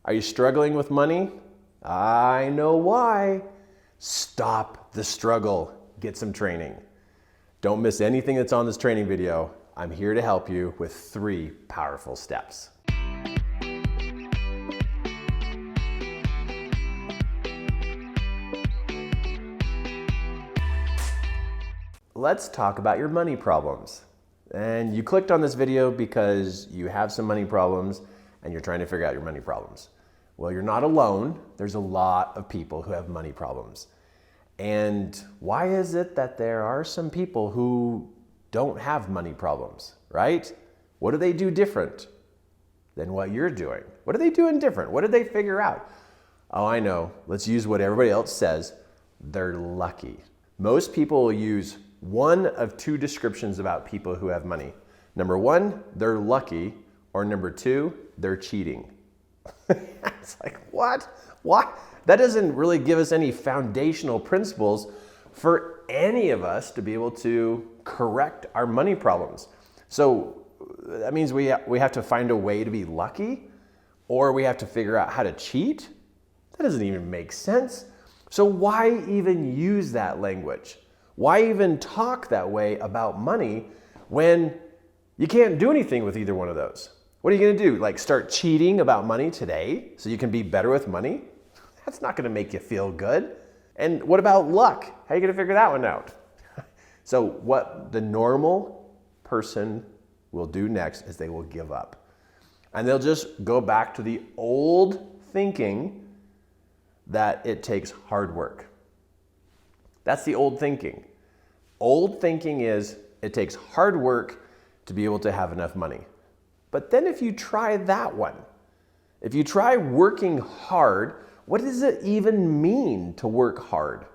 Are you struggling with money? I know why. Stop the struggle. Get some training. Don't miss anything that's on this training video. I'm here to help you with 3 powerful steps. Let's talk about your money problems. And you clicked on this video because you have some money problems and you're trying to figure out your money problems. Well, you're not alone. There's a lot of people who have money problems. And why is it that there are some people who don't have money problems, right? What do they do different than what you're doing? What are they doing different? What did they figure out? Oh, I know. Let's use what everybody else says. They're lucky. Most people will use one of 2 descriptions about people who have money. Number 1, they're lucky, or number 2, they're cheating. It's like, what? What? That doesn't really give us any foundational principles for any of us to be able to correct our money problems. So that means we have to find a way to be lucky, or we have to figure out how to cheat? That doesn't even make sense. So why even use that language? Why even talk that way about money when you can't do anything with either one of those? What are you going to do? Like start cheating about money today so you can be better with money? That's not going to make you feel good. And what about luck? How are you going to figure that one out? So what the normal person will do next is they will give up. And they'll just go back to the old thinking that it takes hard work. That's the old thinking. Old thinking is it takes hard work to be able to have enough money. But then if you try that one, if you try working hard, what does it even mean to work hard?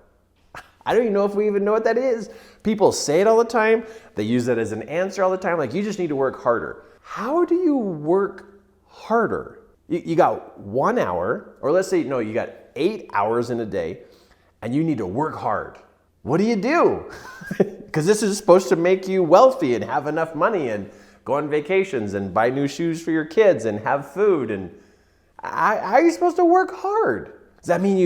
I don't even know if we even know what that is. People say it all the time. They use it as an answer all the time. Like, you just need to work harder. How do you work harder? You got 1 hour, or let's say, no, you got 8 hours in a day, and you need to work hard. What do you do? Because this is supposed to make you wealthy and have enough money and go on vacations and buy new shoes for your kids and have food. And how are you supposed to work hard? Does that mean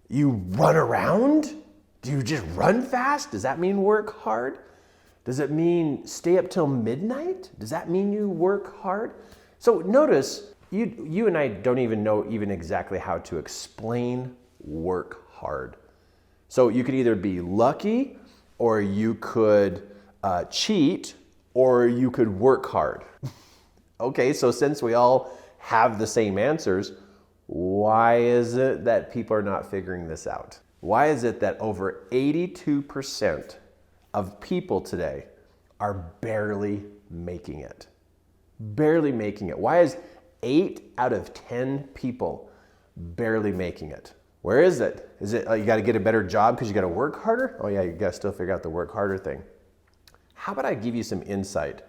you run around? Do you just run fast? Does that mean work hard? Does it mean stay up till midnight? Does that mean you work hard? So notice, you and I don't even know even exactly how to explain work hard. So you could either be lucky, or you could cheat, or you could work hard. Okay, so since we all have the same answers, why is it that people are not figuring this out? Why is it that over 82% of people today are barely making it? Barely making it. Why is 8 out of 10 people barely making it? Where is it? Is it you got to get a better job because you got to work harder? Oh yeah, you got to still figure out the work harder thing. How about I give you some insight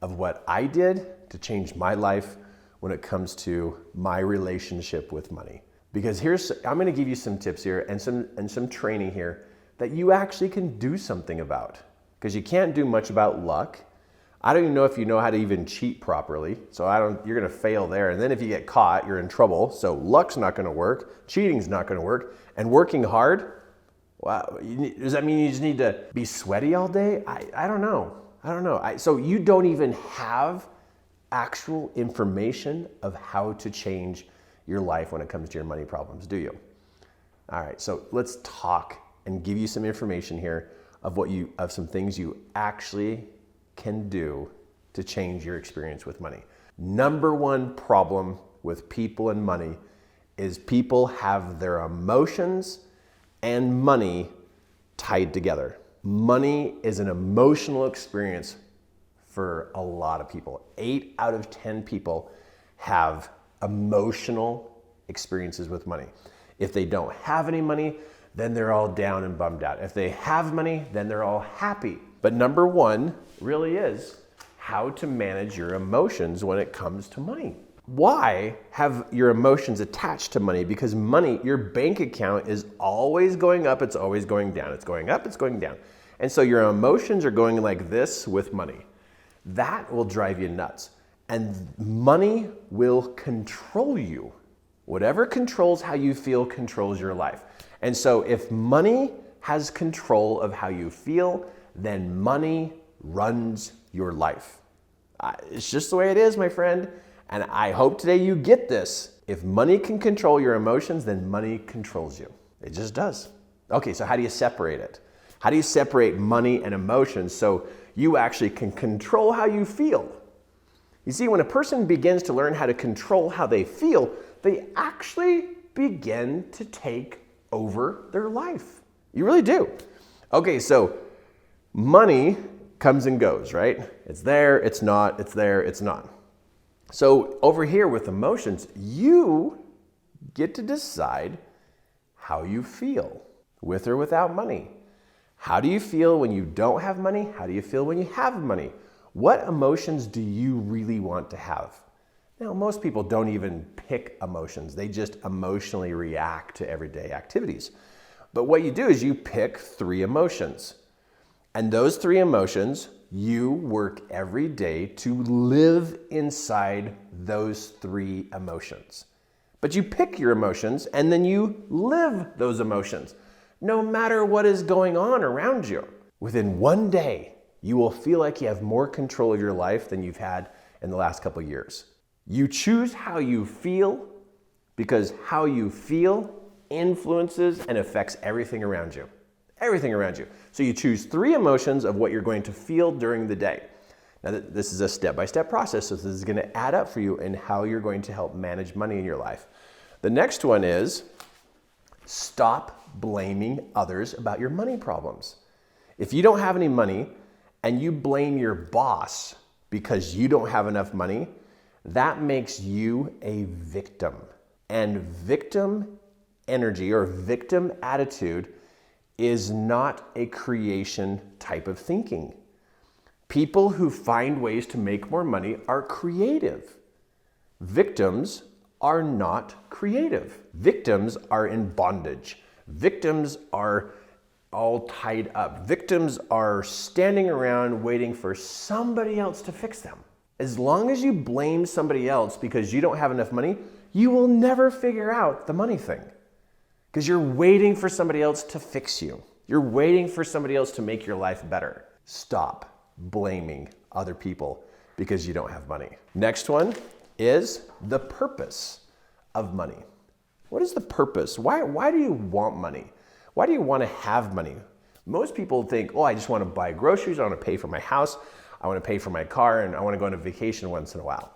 of what I did to change my life when it comes to my relationship with money? Because I'm going to give you some tips here and some training here that you actually can do something about. Because you can't do much about luck. I don't even know if you know how to even cheat properly. So you're going to fail there. And then if you get caught, you're in trouble. So luck's not going to work. Cheating's not going to work. And working hard, wow, does that mean you just need to be sweaty all day? I don't know. So you don't even have actual information of how to change your life when it comes to your money problems, do you? All right, so let's talk and give you some information here of some things you actually can do to change your experience with money. Number 1 problem with people and money is people have their emotions and money tied together. Money is an emotional experience for a lot of people. 8 out of 10 people have emotional experiences with money. If they don't have any money, then they're all down and bummed out. If they have money, then they're all happy. But number 1 really is how to manage your emotions when it comes to money. Why have your emotions attached to money? Because money, your bank account is always going up, it's always going down. It's going up, it's going down. And so your emotions are going like this with money. That will drive you nuts. And money will control you. Whatever controls how you feel controls your life. And so if money has control of how you feel, then money runs your life. It's just the way it is, my friend. And I hope today you get this. If money can control your emotions, then money controls you. It just does. Okay, so how do you separate it? How do you separate money and emotions so you actually can control how you feel? You see, when a person begins to learn how to control how they feel, they actually begin to take over their life. You really do. Okay, so money comes and goes, right? It's there, it's not, it's there, it's not. So over here with emotions, you get to decide how you feel, with or without money. How do you feel when you don't have money? How do you feel when you have money? What emotions do you really want to have? Now, most people don't even pick emotions. They just emotionally react to everyday activities. But what you do is you pick 3 emotions. And those 3 emotions, you work every day to live inside those 3 emotions. But you pick your emotions and then you live those emotions, no matter what is going on around you. Within one day, you will feel like you have more control of your life than you've had in the last couple of years. You choose how you feel because how you feel influences and affects everything around you. Everything around you. So you choose 3 emotions of what you're going to feel during the day. Now, this is a step-by-step process, so this is going to add up for you in how you're going to help manage money in your life. The next one is stop blaming others about your money problems. If you don't have any money and you blame your boss because you don't have enough money, that makes you a victim. And victim energy or victim attitude is not a creation type of thinking. People who find ways to make more money are creative. Victims are not creative. Victims are in bondage. Victims are all tied up. Victims are standing around waiting for somebody else to fix them. As long as you blame somebody else because you don't have enough money, you will never figure out the money thing. Because you're waiting for somebody else to fix you. You're waiting for somebody else to make your life better. Stop blaming other people because you don't have money. Next one is the purpose of money. What is the purpose? Why do you want money? Why do you want to have money? Most people think, oh, I just want to buy groceries, I want to pay for my house, I want to pay for my car, and I want to go on a vacation once in a while.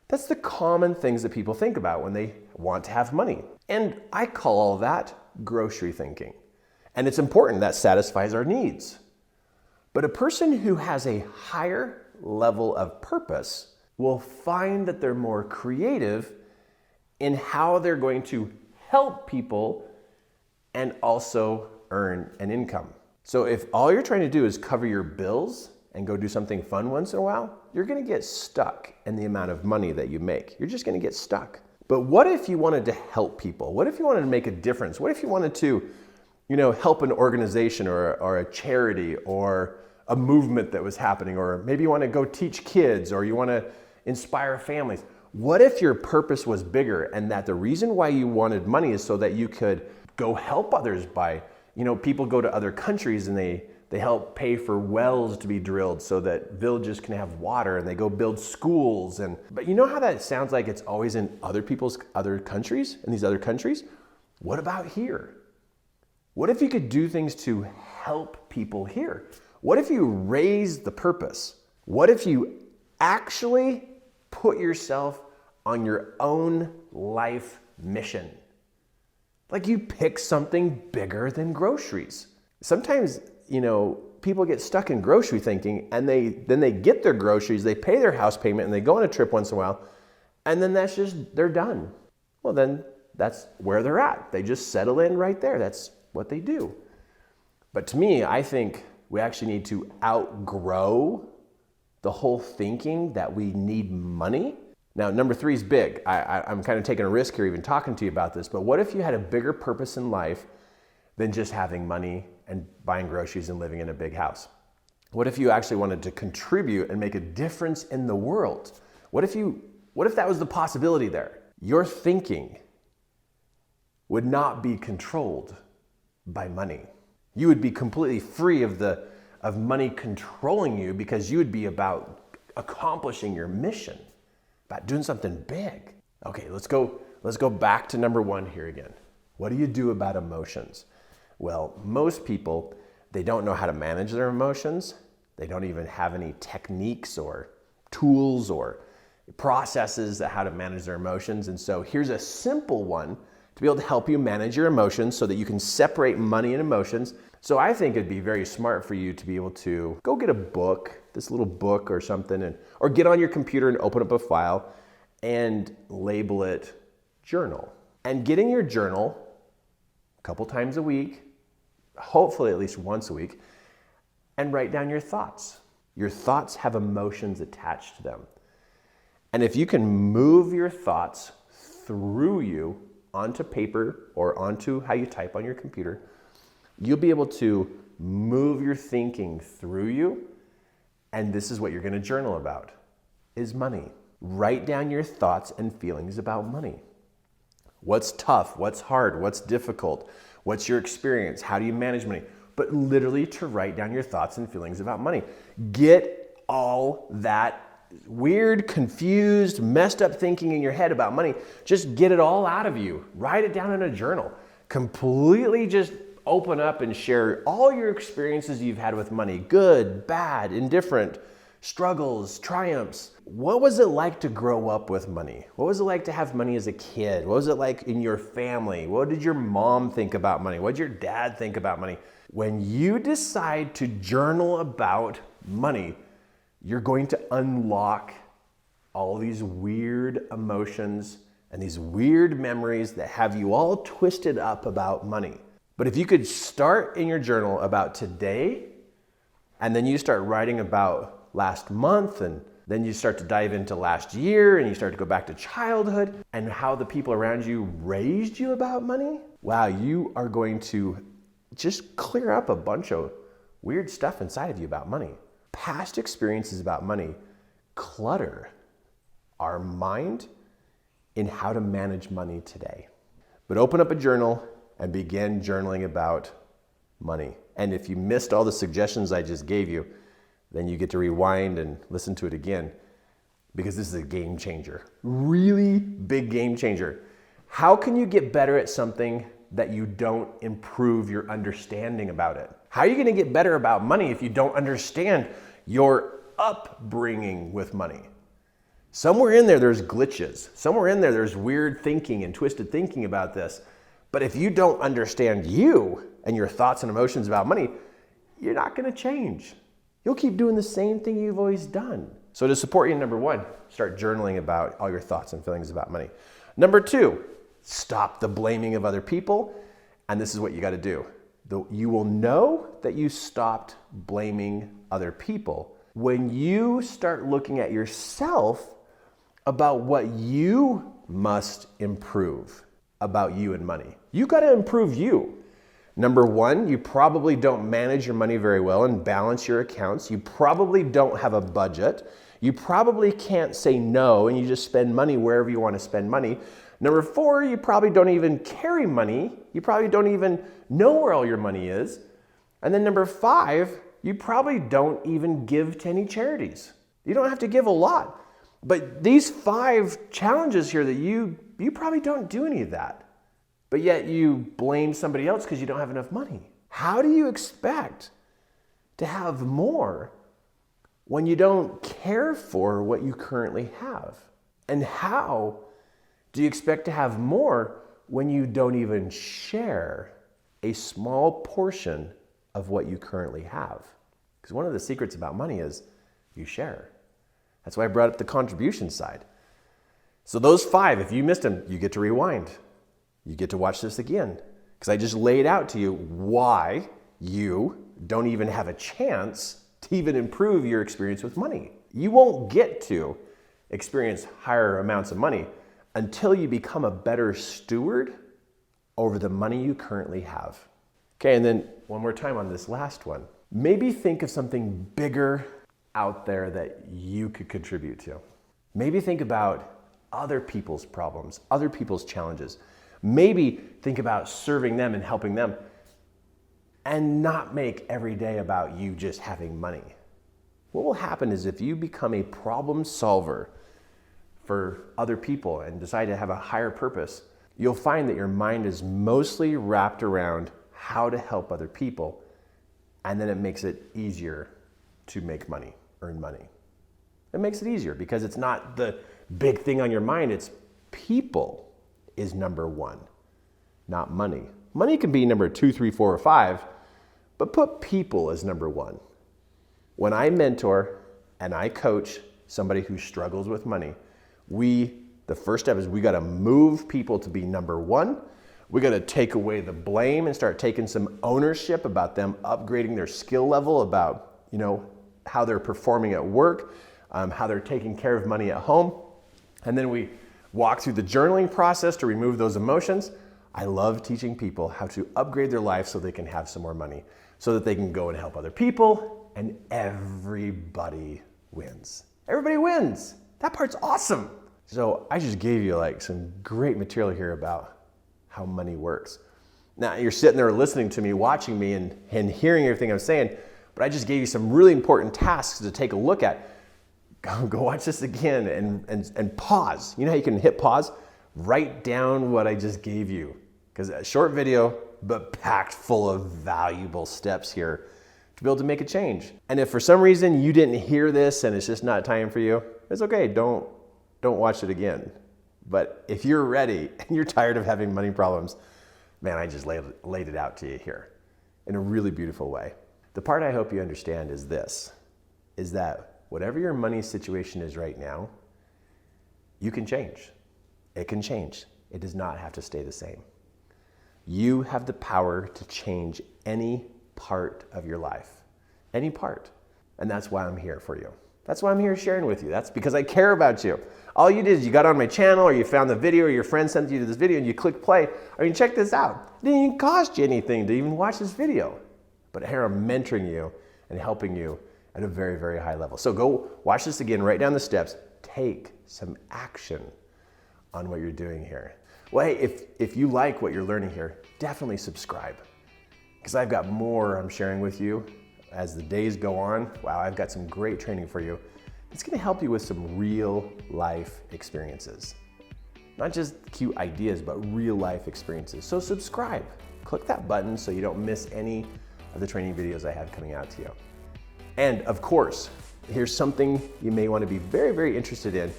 That's the common things that people think about when they want to have money. And I call all that grocery thinking. And it's important, that satisfies our needs. But a person who has a higher level of purpose will find that they're more creative in how they're going to help people and also earn an income. So if all you're trying to do is cover your bills and go do something fun once in a while, you're going to get stuck in the amount of money that you make. You're just going to get stuck. But what if you wanted to help people? What if you wanted to make a difference? What if you wanted to, help an organization or a charity or a movement that was happening, or maybe you want to go teach kids, or you want to inspire families? What if your purpose was bigger and that the reason why you wanted money is so that you could go help others by, people go to other countries and they help pay for wells to be drilled so that villages can have water, and they go build schools. But you know how that sounds like it's always in other countries, in these other countries? What about here? What if you could do things to help people here? What if you raised the purpose? What if you actually put yourself on your own life mission? Like you pick something bigger than groceries. Sometimes, people get stuck in grocery thinking, and then they get their groceries, they pay their house payment, and they go on a trip once in a while, and then they're done. Well, then that's where they're at. They just settle in right there. That's what they do. But to me, I think we actually need to outgrow the whole thinking that we need money. Now, number 3 is big. I'm kind of taking a risk here even talking to you about this, but what if you had a bigger purpose in life than just having money and buying groceries and living in a big house? What if you actually wanted to contribute and make a difference in the world? What if that was the possibility there? Your thinking would not be controlled by money. You would be completely free of money controlling you, because you would be about accomplishing your mission, about doing something big. Okay, let's go back to number 1 here again. What do you do about emotions? Well, most people, they don't know how to manage their emotions. They don't even have any techniques or tools or processes that how to manage their emotions. And so here's a simple one to be able to help you manage your emotions so that you can separate money and emotions. So I think it'd be very smart for you to be able to go get a book, this little book or something, or get on your computer and open up a file and label it journal. And get in your journal a couple times a week, hopefully at least once a week, and write down your thoughts. Your thoughts have emotions attached to them. And if you can move your thoughts through you onto paper or onto how you type on your computer, you'll be able to move your thinking through you. And this is what you're going to journal about, is money. Write down your thoughts and feelings about money. What's tough? What's hard? What's difficult? What's your experience? How do you manage money? But literally to write down your thoughts and feelings about money. Get all that weird, confused, messed up thinking in your head about money. Just get it all out of you. Write it down in a journal. Completely just open up and share all your experiences you've had with money. Good, bad, indifferent, struggles, triumphs. What was it like to grow up with money? What was it like to have money as a kid? What was it like in your family? What did your mom think about money? What did your dad think about money? When you decide to journal about money, you're going to unlock all these weird emotions and these weird memories that have you all twisted up about money. But if you could start in your journal about today, and then you start writing about last month, and then you start to dive into last year, and you start to go back to childhood and how the people around you raised you about money, wow, you are going to just clear up a bunch of weird stuff inside of you about money. Past experiences about money clutter our mind in how to manage money today. But open up a journal and begin journaling about money. And if you missed all the suggestions I just gave you, then you get to rewind and listen to it again, because this is a game changer. Really big game changer. How can you get better at something that you don't improve your understanding about it? How are you going to get better about money if you don't understand your upbringing with money? Somewhere in there, there's glitches. Somewhere in there, there's weird thinking and twisted thinking about this. But if you don't understand you and your thoughts and emotions about money, you're not going to change. You'll keep doing the same thing you've always done. So to support you, number 1, start journaling about all your thoughts and feelings about money. Number 2, stop the blaming of other people. And this is what you got to do. You will know that you stopped blaming other people when you start looking at yourself about what you must improve about you and money. You got to improve you. Number 1, you probably don't manage your money very well and balance your accounts. You probably don't have a budget. You probably can't say no and you just spend money wherever you want to spend money. Number 4, you probably don't even carry money. You probably don't even know where all your money is. And then number 5, you probably don't even give to any charities. You don't have to give a lot. But these 5 challenges here that you probably don't do any of that. But yet you blame somebody else because you don't have enough money. How do you expect to have more when you don't care for what you currently have? And how do you expect to have more when you don't even share a small portion of what you currently have? Because one of the secrets about money is you share. That's why I brought up the contribution side. So those 5, if you missed them, you get to rewind. You get to watch this again. Because I just laid out to you why you don't even have a chance to even improve your experience with money. You won't get to experience higher amounts of money until you become a better steward over the money you currently have. Okay, and then one more time on this last one. Maybe think of something bigger out there that you could contribute to. Maybe think about other people's problems, other people's challenges. Maybe think about serving them and helping them, and not make every day about you just having money. What will happen is if you become a problem solver for other people and decide to have a higher purpose, you'll find that your mind is mostly wrapped around how to help other people, and then it makes it easier to make money, earn money. It makes it easier because it's not the big thing on your mind, it's people is number one, not money. Money can be number 2, 3, 4, or 5, but put people as number one. When I mentor and I coach somebody who struggles with money, the first step is we gotta move people to be number one. We gotta take away the blame and start taking some ownership about them upgrading their skill level, about how they're performing at work, how they're taking care of money at home. And then we walk through the journaling process to remove those emotions. I love teaching people how to upgrade their life so they can have some more money, so that they can go and help other people, and everybody wins. Everybody wins. That part's awesome. So I just gave you some great material here about how money works. Now you're sitting there listening to me, watching me, and hearing everything I'm saying, but I just gave you some really important tasks to take a look at. Go watch this again and pause. You know how you can hit pause? Write down what I just gave you, because a short video, but packed full of valuable steps here to be able to make a change. And if for some reason you didn't hear this and it's just not time for you, it's okay, don't watch it again. But if you're ready and you're tired of having money problems, man, I just laid it out to you here in a really beautiful way. The part I hope you understand is this, is that whatever your money situation is right now, you can change. It can change. It does not have to stay the same. You have the power to change any part of your life, any part. And that's why I'm here for you. That's why I'm here sharing with you. That's because I care about you. All you did is you got on my channel, or you found the video, or your friend sent you to this video and you click play, or you check this out. It didn't even cost you anything to even watch this video. But here I'm mentoring you and helping you at a very, very high level. So go watch this again, write down the steps, take some action on what you're doing here. Well, hey, if you like what you're learning here, definitely subscribe, because I've got more I'm sharing with you as the days go on. Wow, I've got some great training for you. It's gonna help you with some real life experiences. Not just cute ideas, but real life experiences. So subscribe, click that button so you don't miss any of the training videos I have coming out to you. And of course, here's something you may want to be very, very interested in.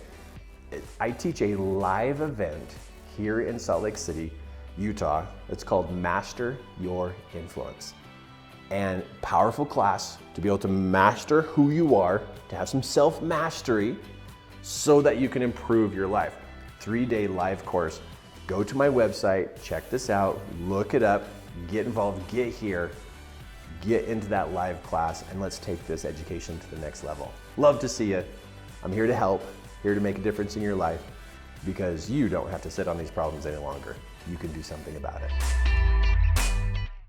I teach a live event here in Salt Lake City, Utah. It's called Master Your Influence. And powerful class to be able to master who you are, to have some self-mastery so that you can improve your life. 3-day live course. Go to my website, check this out, look it up, get involved, get here, get into that live class, and let's take this education to the next level. Love to see you. I'm here to help, here to make a difference in your life, because you don't have to sit on these problems any longer. You can do something about it.